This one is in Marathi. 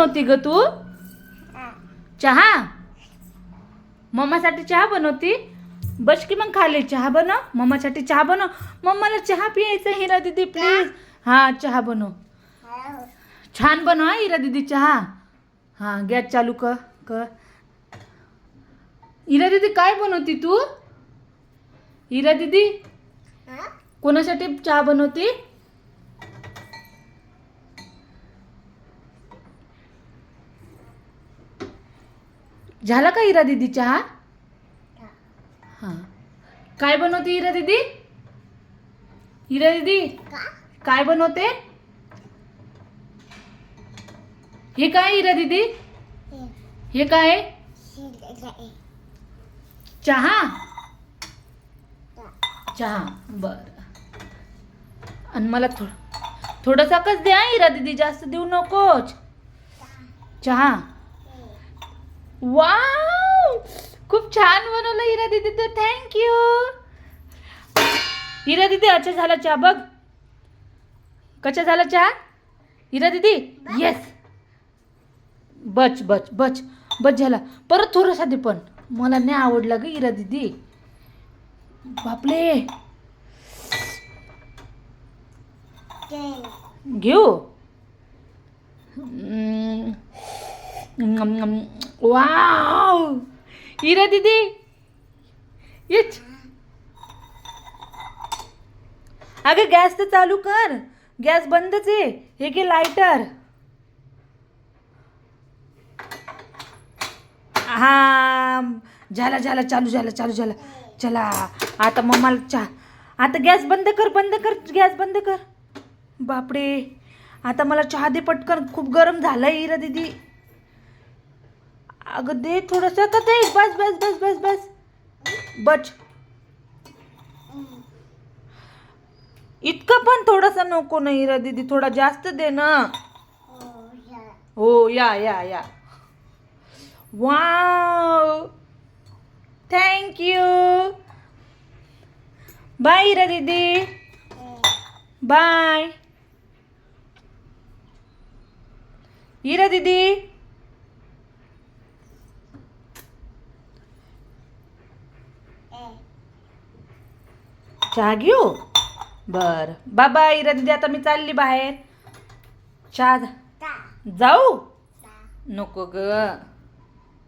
बनवती ग तू? चहा? मम्मासाठी चहा बनवती? बस की मग खाली चहा बनव. मम्मासाठी चहा बनव. मम्माला चहा पियायचा हिरा दीदी प्लीज. हा चहा बनव. छान बनव हा हिरा दीदी चहा. हा गॅस चालू कर कर. हिरा दीदी काय बनवती तू? हिरा दीदी कोणासाठी चहा बनवती? झाला का हिरा दीदी चहा? हा काय बनवते हिरा दीदी? हिरा दीदी काय बनवते? हे काय हिरा दीदी? हे काय? चहा? चहा बर. आणि मला थोडासा कच द्या हिरा दीदी, जास्त देऊ नकोच. चहा. वाव खूप छान बनवलं हिरा दीदी, तर थँक्यू. हिरा दीदी अच्छा झाला चहा बघ. कसा झाला चहा हिरा दीदी? येस. बच बच बच बच झाला. परत थोडासा दे, पण मला नाही आवडला ग हिरा दीदी. बापले घेऊ. वाव हिरा दीदी येच. अगं गॅस तर चालू कर. गॅस बंदच आहे. हे घे लायटर. हा झाला झाला चालू झाला चालू झाला. चला आता मम्माला चहा. आता गॅस बंद कर बंद कर गॅस बंद कर. बापरे आता मला चहा दे पटकन, खूप गरम झालंय हिरा दीदी. अगं दे थोडंसं का ते. बस बस बस बस बस बच. इतकं पण थोडंसं नको ना हिरा दीदी, थोडा जास्त दे ना. हो या या या. Wow thank you. बाय हिरा दीदी. बाय हिरा दीदी. चहा घेऊ. बर बाबा हिरा दीदी, आता मी चालली बाहेर. चहा जाऊ नको ग.